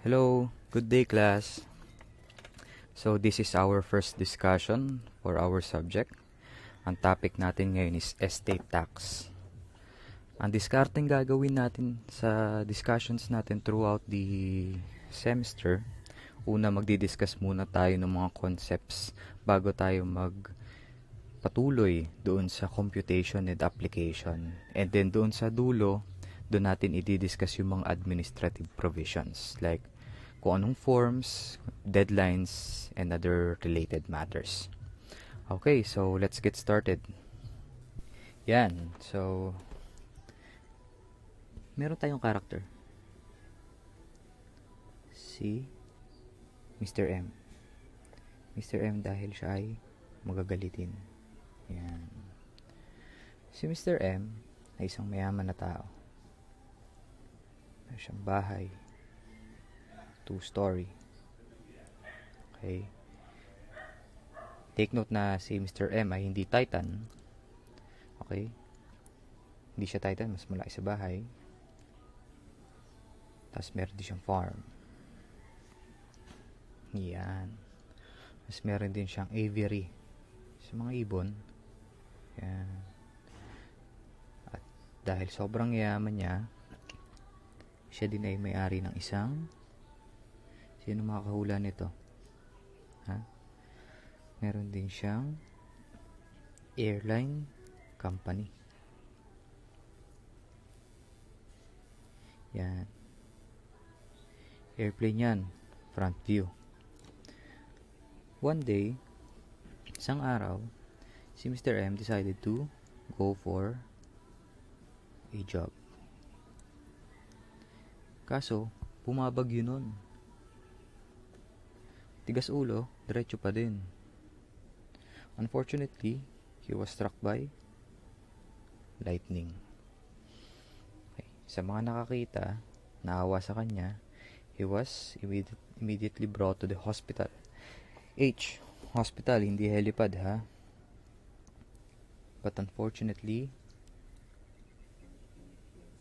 Hello, good day class. So this is our first discussion for our subject. Ang topic natin ngayon is estate tax. Ang discarding gagawin natin sa discussions natin throughout the semester, una magdi-discuss muna tayo ng mga concepts bago tayo magpatuloy doon sa computation and application. And then doon sa dulo, doon natin i-discuss yung mga administrative provisions like kung anong forms, deadlines, and other related matters. Okay, so let's get started. Yan, so meron tayong character. Si Mr. M. Mr. M dahil siya ay magagalitin. Yan. Si Mr. M ay isang mayaman na tao. Meron siyang bahay. 2-story. Okay. Take note na si Mr. M ay hindi Titan. Okay. Hindi siya Titan, mas malaki sa bahay. Tapos meron din siyang farm. Yan. Tapos meron din siyang aviary sa mga ibon. Yan. At dahil sobrang yaman niya, siya din ay may-ari ng isang... Sino makakahula nito? Ha? Meron din siyang airline company. Yan. Airplane yan. Front view. One day, isang araw, si Mr. M decided to go for a job. Kaso, bumabagyo nun. Tigas ulo, diretso pa din. Unfortunately, he was struck by lightning. Okay. Sa mga nakakita, naawa sa kanya, he was immediately brought to the hospital. Hospital, hindi helipad ha. But unfortunately,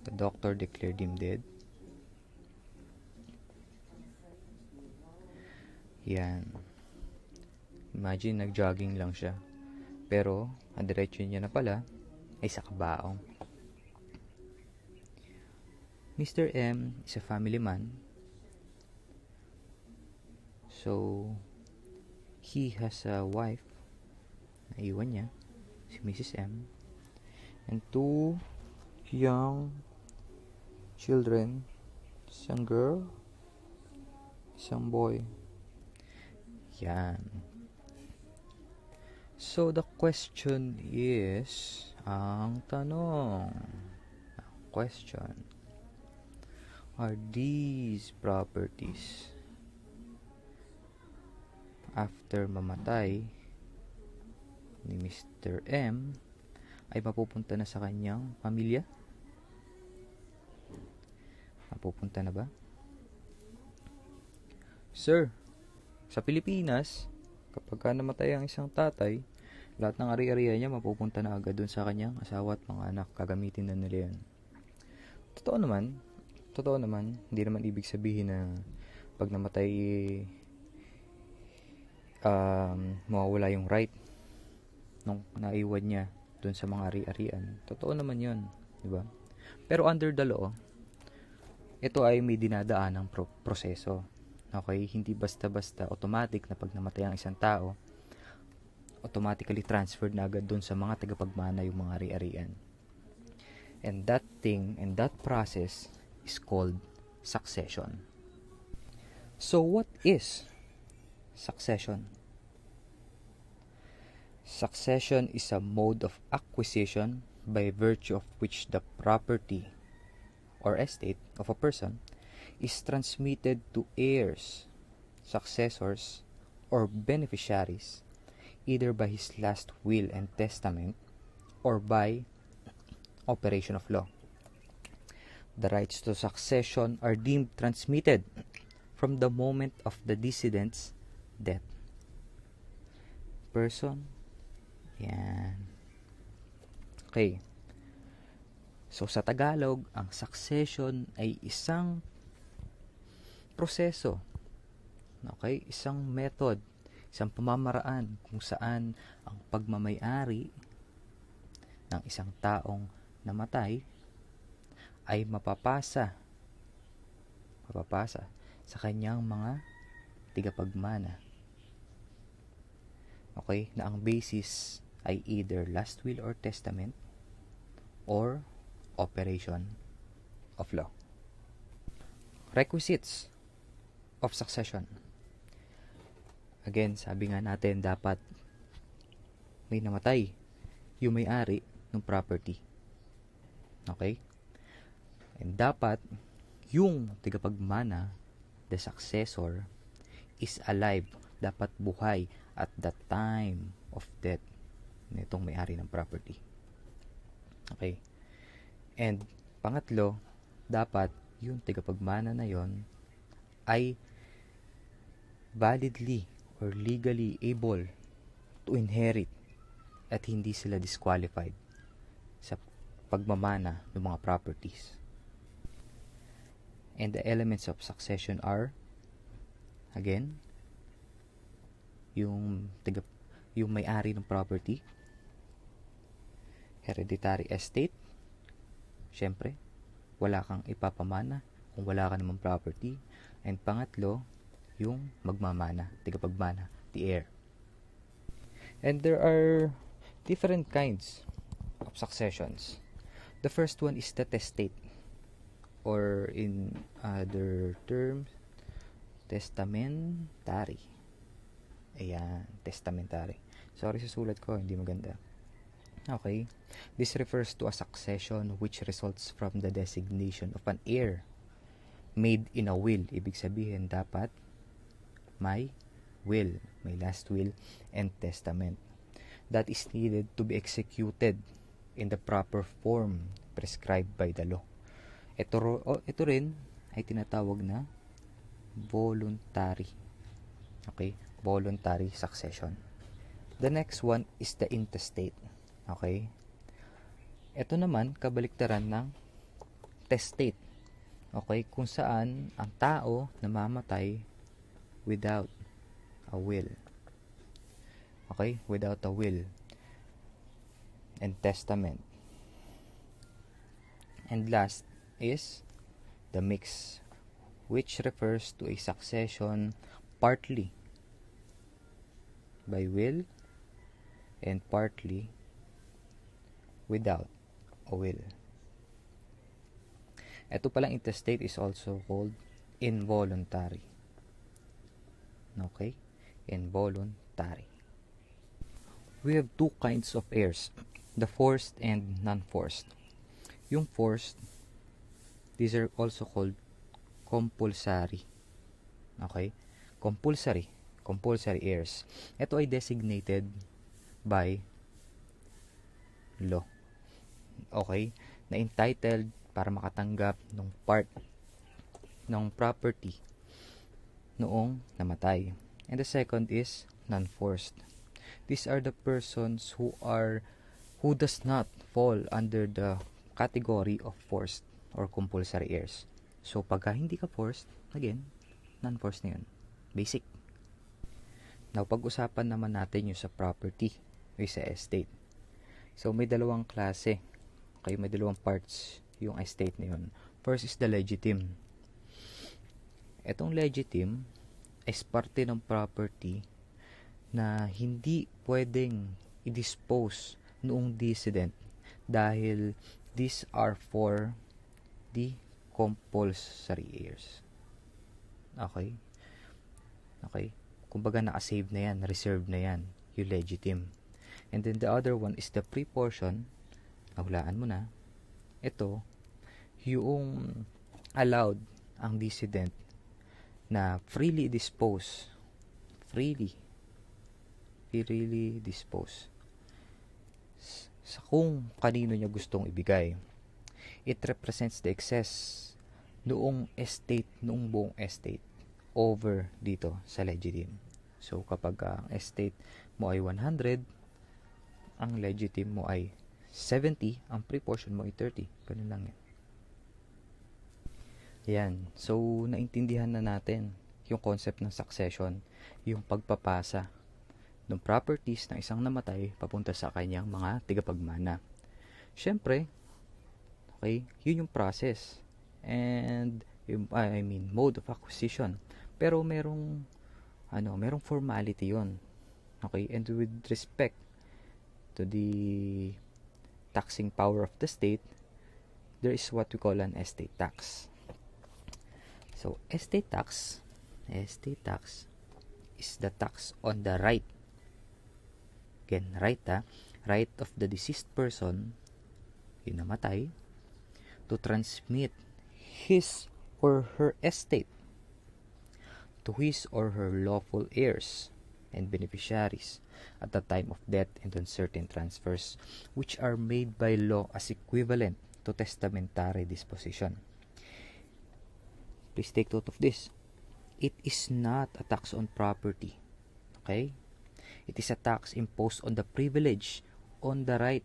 the doctor declared him dead. Yan. Imagine, nag-jogging lang siya. Pero, ang diretso niya na pala ay sa kabaong. Mr. M is a family man. So, he has a wife na iwan niya, si Mrs. M, and 2 young children, isang girl, isang boy. Yan. So, the question is, ang question, are these properties after mamatay ni Mr. M ay mapupunta na sa kanyang pamilya? Mapupunta na ba? Sir, sa Pilipinas, kapag namatay ang isang tatay, lahat ng ari-ariya niya mapupunta na agad dun sa kanyang asawa at mga anak. Gagamitin na nila yan. Totoo naman, hindi naman ibig sabihin na pag namatay, mawawala yung right nung naiwan niya dun sa mga ari-arian. Totoo naman yun, di ba? Pero under the law, ito ay may dinadaan ng proseso. Okay, hindi basta-basta automatic na pag namatay ang isang tao, automatically transferred na agad dun sa mga tagapagmana yung mga ari-arian. And that process is called succession. So what is succession? Succession is a mode of acquisition by virtue of which the property or estate of a person is transmitted to heirs, successors, or beneficiaries, either by his last will and testament or by operation of law. The rights to succession are deemed transmitted from the moment of the decedent's death. Person. Yan. Okay. So, sa Tagalog, ang succession ay isang proseso. Okay? Isang method, isang pamamaraan kung saan ang pagmamay-ari ng isang taong namatay ay mapapasa sa kanyang mga tigapagmana. Okay? Na ang basis ay either last will or testament or operation of law. Requisites of succession. Again, sabi nga natin, dapat may namatay yung may-ari ng property. Okay? And dapat yung tigapagmana, the successor, is alive. Dapat buhay at the time of death nitong may-ari ng property. Okay? And pangatlo, dapat yung tigapagmana na yon ay validly or legally able to inherit at hindi sila disqualified sa pagmamana ng mga properties. And the elements of succession are, again, yung may-ari ng property, hereditary estate, syempre, wala kang ipapamana kung wala ka namang property. And pangatlo, yung magmamana, tigapagmana, the heir. And there are different kinds of successions. The first one is the testate, or in other terms, testamentary. Ayan, testamentary. Sorry sa sulat ko, hindi maganda. Okay. This refers to a succession which results from the designation of an heir made in a will. Ibig sabihin, dapat may will, may last will and testament that is needed to be executed in the proper form prescribed by the law. Ito rin ay tinatawag na voluntary. Okay? Voluntary succession. The next one is the intestate. Okay? Ito naman, kabaliktaran ng testate. Okay? Kung saan ang tao namamatay without a will. Okay? Without a will and testament. And last is the mix, which refers to a succession partly by will and partly without a will. Ito palang intestate is also called involuntary. Okay? Involuntary. We have two kinds of heirs, the forced and non-forced. Yung forced, these are also called compulsory. Okay? Compulsory heirs. Ito ay designated by law. Okay? Na entitled para makatanggap ng part ng property noong namatay. And the second is non-forced. These are the persons who does not fall under the category of forced or compulsory heirs. So, pagka hindi ka forced, again, non-forced na yun. Basic. Now, pag-usapan naman natin yung sa property o sa estate. So, may dalawang klase. Okay, may dalawang parts yung estate na yun. First is the legitim. Etong legitim is parte ng property na hindi pwedeng i-dispose noong decedent dahil these are for the compulsory heirs. Okay? Okay? Kumbaga naka-save na yan, reserve na yan, yung legitim. And then the other one is the free portion. Nahulaan mo na. Ito, yung allowed ang decedent na freely dispose sa kung kanino niya gustong ibigay. It represents the excess noong buong estate over dito sa legitim. So kapag ang estate mo ay 100, ang legitim mo ay 70, ang free portion mo ay 30. Ganun lang yan. Yan. So, naintindihan na natin yung concept ng succession, yung pagpapasa ng properties ng isang namatay papunta sa kanyang mga tigapagmana. Siyempre, okay, yun yung process. And, mode of acquisition. Pero merong formality yun. Okay, and with respect to the taxing power of the state, there is what we call an estate tax. So, estate tax is the tax on the right. Again, right of the deceased person, yung namatay, to transmit his or her estate to his or her lawful heirs and beneficiaries at the time of death and on certain transfers which are made by law as equivalent to testamentary disposition. Please take note of this. It is not a tax on property. Okay? It is a tax imposed on the privilege, on the right,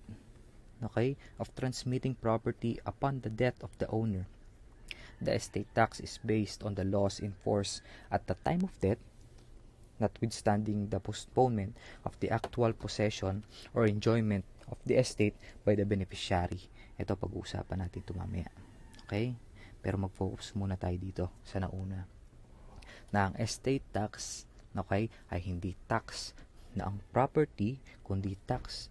okay, of transmitting property upon the death of the owner. The estate tax is based on the laws in force at the time of death, notwithstanding the postponement of the actual possession or enjoyment of the estate by the beneficiary. Ito pag-uusapan natin ito mamaya. Okay? Pero mag-focus muna tayo dito sa nauna. Na ang estate tax, okay, ay hindi tax na ang property, kundi tax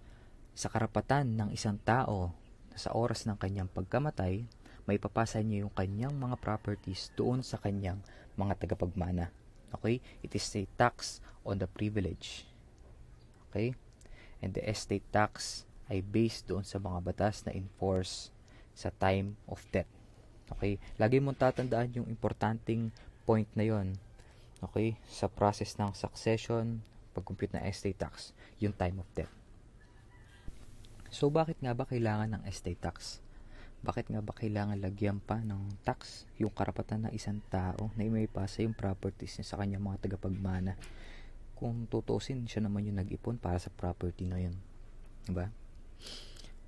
sa karapatan ng isang tao na sa oras ng kanyang pagkamatay, may papasa niya yung kanyang mga properties doon sa kanyang mga tagapagmana. Okay? It is a tax on the privilege. Okay? And the estate tax ay based doon sa mga batas na enforce sa time of death. Okay? Lagi mong tatandaan yung importanteng point na yon. Okay? Sa process ng succession, pag-compute ng estate tax, yung time of death. So, bakit nga ba kailangan ng estate tax? Bakit nga ba kailangan lagyan pa ng tax yung karapatan ng isang tao na may pasa yung properties niya sa kanyang mga tagapagmana? Kung tutusin, siya naman yung nag-ipon para sa property na yun. Diba?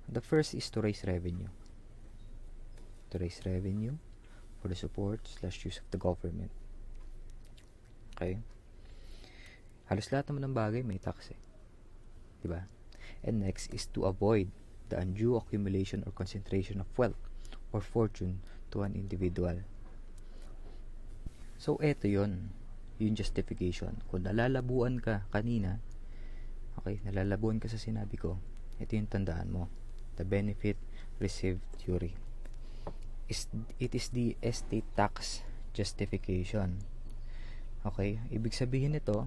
The first is to raise revenue. To raise revenue for the support/use of the government. Okay? Halos lahat naman ng bagay may tax eh. Diba? And next is to avoid the undue accumulation or concentration of wealth or fortune to an individual. So, eto yun. Yung justification. Kung nalalabuan ka kanina, okay, nalalabuan ka sa sinabi ko, ito yung tandaan mo. The benefit received theory. It is the estate tax justification. Okay? Ibig sabihin nito,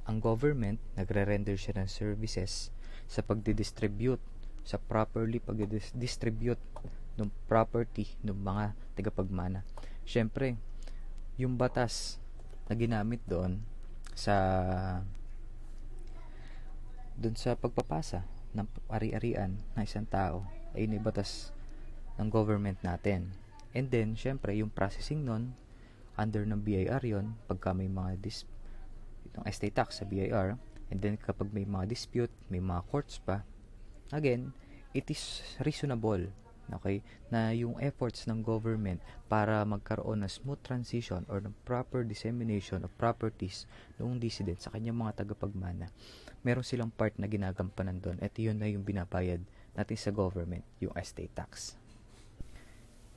ang government, nagre-render siya ng services sa pagdidistribute, sa properly pagdidistribute ng property ng mga tagapagmana. Siyempre, yung batas na ginamit doon sa pagpapasa ng ari-arian ng isang tao ay may batas ng government natin. And then, syempre, yung processing nun, under ng BIR yon, pagka may mga yung estate tax sa BIR, and then kapag may mga dispute, may mga courts pa, again, it is reasonable, okay, na yung efforts ng government para magkaroon ng smooth transition or ng proper dissemination of properties noong decedent sa kanyang mga tagapagmana, meron silang part na ginagampanan doon at yun na yung binabayad natin sa government, yung estate tax.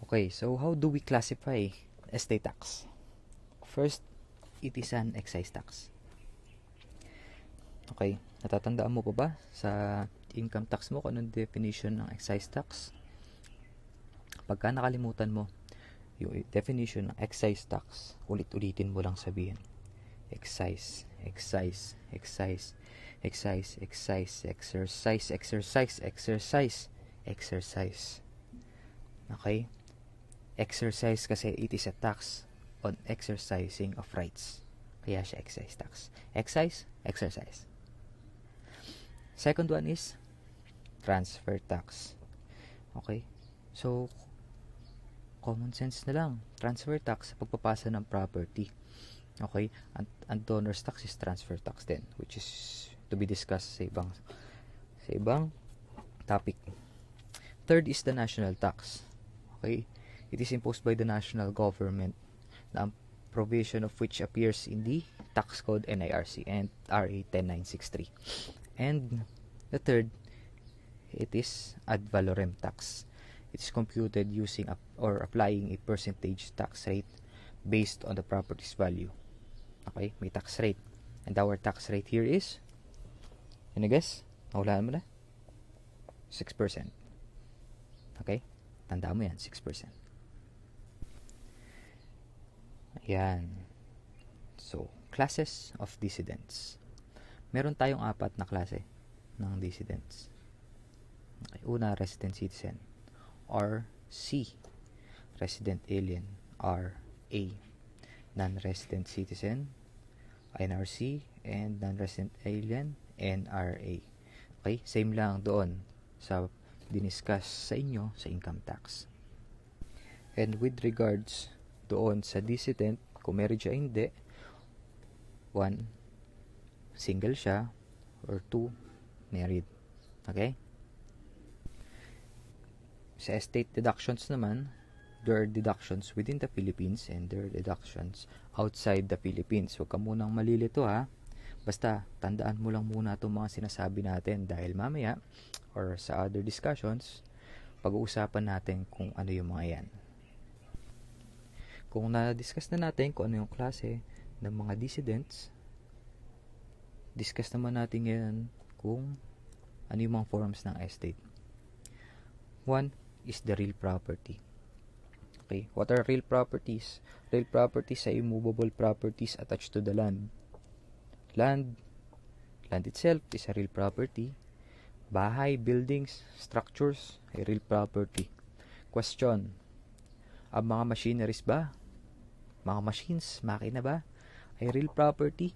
Okay, so how do we classify estate tax? First, it is an excise tax. Okay, natatandaan mo pa ba sa income tax mo kung anong definition ng excise tax? Pagka nakalimutan mo yung definition ng excise tax, ulit-ulitin mo lang sabihin. Excise, excise, excise, excise, excise, exercise, exercise, exercise, exercise. Okay? Exercise kasi it is a tax on exercising of rights. Kaya siya excise tax. Excise, exercise. Second one is transfer tax. Okay? So, common sense na lang. Transfer tax sa pagpapasa ng property. Okay? And donor's tax is transfer tax din, which is to be discussed sa ibang topic. Third is the national tax. Okay? It is imposed by the national government, the provision of which appears in the Tax Code NIRC and RA 10963. And the third, it is ad valorem tax. It is computed using or applying a percentage tax rate based on the property's value. Okay, may tax rate. And our tax rate here is, yun na guess, nahulaan mo na? 6%. Okay? Tandaan mo yan, 6%. Ayan. So, classes of decedents. Meron tayong 4 na klase ng decedents. Okay. Una, resident citizen. RC. Resident alien. RA. Non-resident citizen. NRC. And non-resident alien. NRA. Okay? Same lang doon sa diniscuss sa inyo sa income tax. And with regards doon sa decedent, kung meron siya hindi, 1, single siya, or 2, married. Okay? Sa estate deductions naman, there are deductions within the Philippines and there are deductions outside the Philippines. Huwag ka munang malilito ha. Basta, tandaan mo lang muna itong mga sinasabi natin dahil mamaya or sa other discussions, pag-uusapan natin kung ano yung mga yan. Kung na-discuss na natin kung ano yung klase ng mga decedents, discuss naman natin ngayon kung ano yung mga forms ng estate. 1 is the real property. Okay, what are real properties? Real properties are immovable properties attached to the land. Land itself is a real property. Bahay, buildings, structures, ay real property. Question, ang mga machineries ba? Mga machines, makina ba? Ay real property?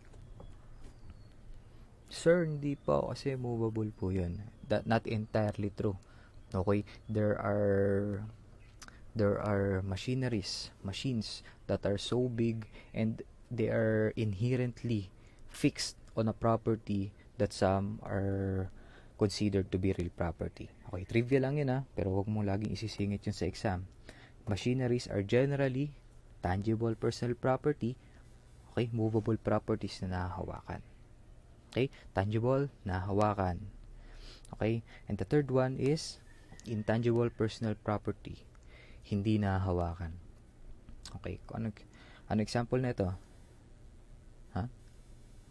Sir, hindi po kasi movable po yun. That not entirely true. Okay, there are machines that are so big and they are inherently fixed on a property that some are considered to be real property. Okay, trivia lang yun pero wag mo laging isisingit yun sa exam. Machineries are generally tangible personal property. Okay, movable properties na nahahawakan. Okay, tangible, nahahawakan. Okay, and the third one is intangible personal property, hindi nahahawakan. Okay, ano example nito?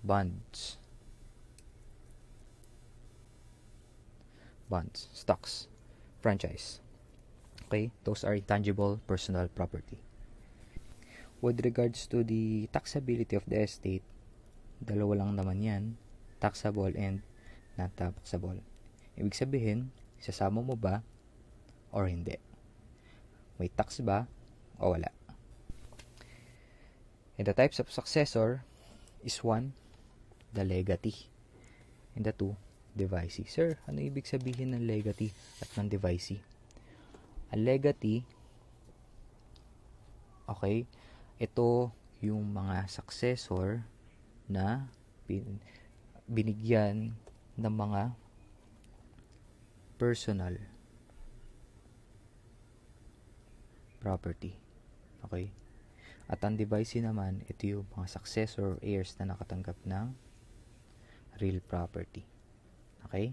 Bonds, stocks, franchise. Okay, those are intangible personal property. With regards to the taxability of the estate, dalawa lang naman yan, taxable and non-taxable. Ibig sabihin, isasama mo ba or hindi? May tax ba o wala? And the types of successor is 1, the legatee, and the 2, devicee. Sir, ano ibig sabihin ng legatee at ng devicee? Ang legatee, okay, ito yung mga successor na binigyan ng mga personal property. Okay? At ang devicee naman, ito yung mga successor or heirs na nakatanggap ng real property. Okay?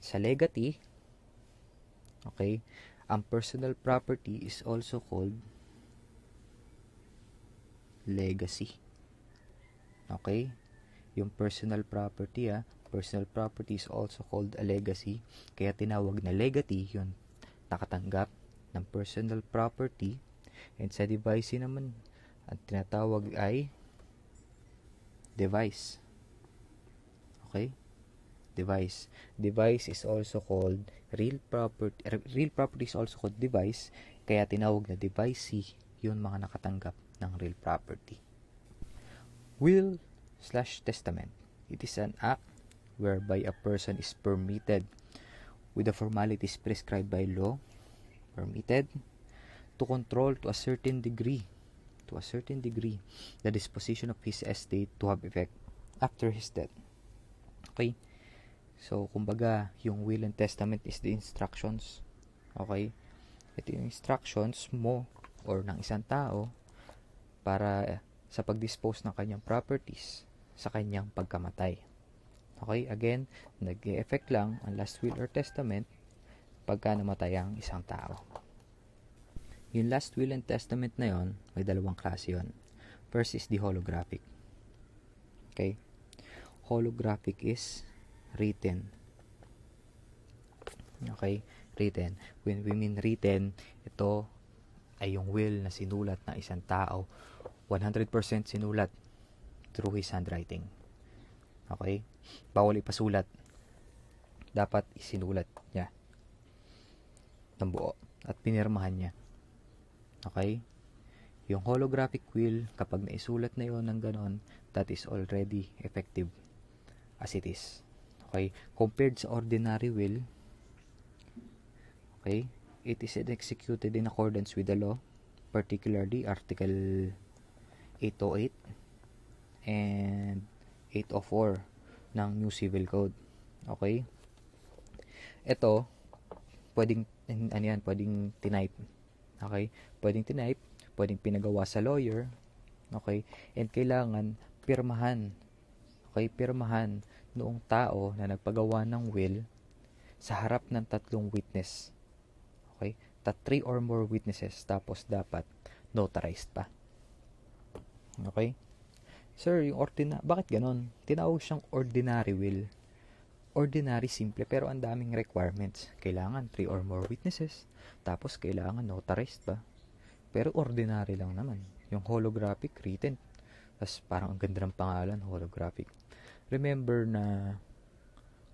Sa legatee, okay, ang personal property is also called legacy. Okay? Yung personal property, personal property is also called a legacy. Kaya tinawag na legatee yung nakatanggap ng personal property. And sa devicee naman, ang tinatawag ay device. Okay? Device. Device is also called real property. Real property is also called device. Kaya tinawag na devicee yung mga nakatanggap ng real property. Will/testament. It is an act whereby a person is permitted with the formalities prescribed by law, permitted to control to a certain degree the disposition of his estate to have effect after his death. Okay? So, kumbaga, yung will and testament is the instructions. Okay? Ito yung instructions mo or ng isang tao para sa pag-dispose ng kanyang properties sa kanyang pagkamatay. Okay, again, nag-e-effect lang ang last will or testament pagka namatay ang isang tao. Yung last will and testament na yon, may dalawang klase yon. First is the holographic. Okay? Holographic is written. Okay? Written. When we mean written, ito ay yung will na sinulat ng isang tao. 100% sinulat through his handwriting. Okay? Bawal ipasulat. Dapat isinulat niya ng buo at pinirmahan niya. Okay? Yung holographic will, kapag naisulat na yon ng ganon, that is already effective as it is. Okay? Compared sa ordinary will, okay, it is executed in accordance with the law, particularly Article 808 and 804 ng New Civil Code. Okay? Ito, pwedeng tinype. Okay? Pwedeng tinype, pwedeng pinagawa sa lawyer. Okay? And kailangan pirmahan. Okay? Pirmahan noong tao na nagpagawa ng will sa harap ng 3 witness. Okay? 3 or more witnesses, tapos dapat notarized pa. Okay? Sir, yung bakit ganon? Tinawag siyang ordinary will. Ordinary, simple, pero ang daming requirements. Kailangan 3 or more witnesses, tapos kailangan notarized pa. Pero ordinary lang naman. Yung holographic, written. Tapos parang ang ganda ng pangalan, holographic. Remember na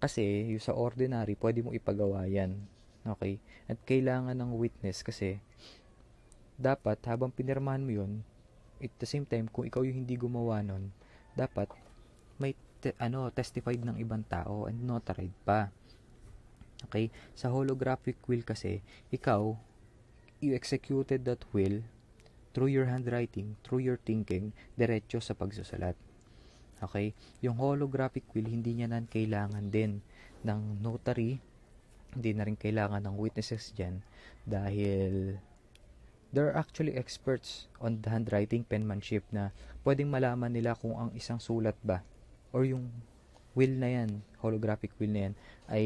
kasi yung sa ordinary, pwede mo ipagawa yan. Okay? At kailangan ng witness kasi dapat habang pinirmahan mo yun, at the same time, kung ikaw yung hindi gumawa nun, dapat may testified ng ibang tao and notarized pa. Okay? Sa holographic will kasi, ikaw, you executed that will through your handwriting, through your thinking, diretso sa pagsusulat. Okay? Yung holographic will, hindi niya nan kailangan din ng notary, hindi na rin kailangan ng witnesses dyan dahil there are actually experts on the handwriting, penmanship na pwedeng malaman nila kung ang isang sulat ba or yung will na yan, holographic will na yan, ay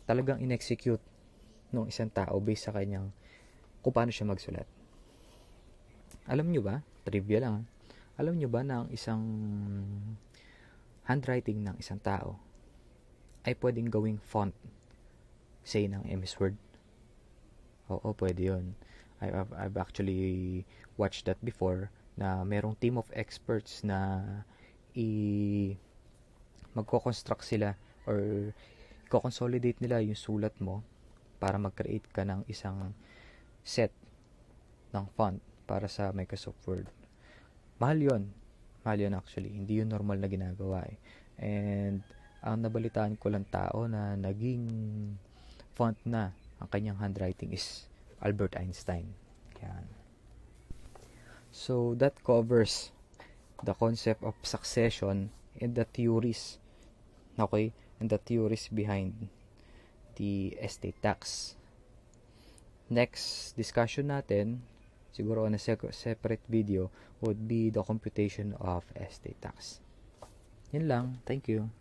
talagang in-execute ng isang tao based sa kanyang kung paano siya magsulat. Alam nyo ba, trivia lang, alam nyo ba na ang isang handwriting ng isang tao ay pwedeng gawing font, say ng MS Word? Oo, pwede yun. I've actually watched that before na merong team of experts na magko-construct sila or i-consolidate nila yung sulat mo para mag-create ka ng isang set ng font para sa Microsoft Word. Mahal yun actually. Hindi yun normal na ginagawa eh. And ang nabalitaan ko lang tao na naging font na ang kanyang handwriting is Albert Einstein. Yan. So, that covers the concept of succession and the theories. Okay? And the theories behind the estate tax. Next discussion natin, siguro on a separate video, would be the computation of estate tax. Yun lang. Thank you.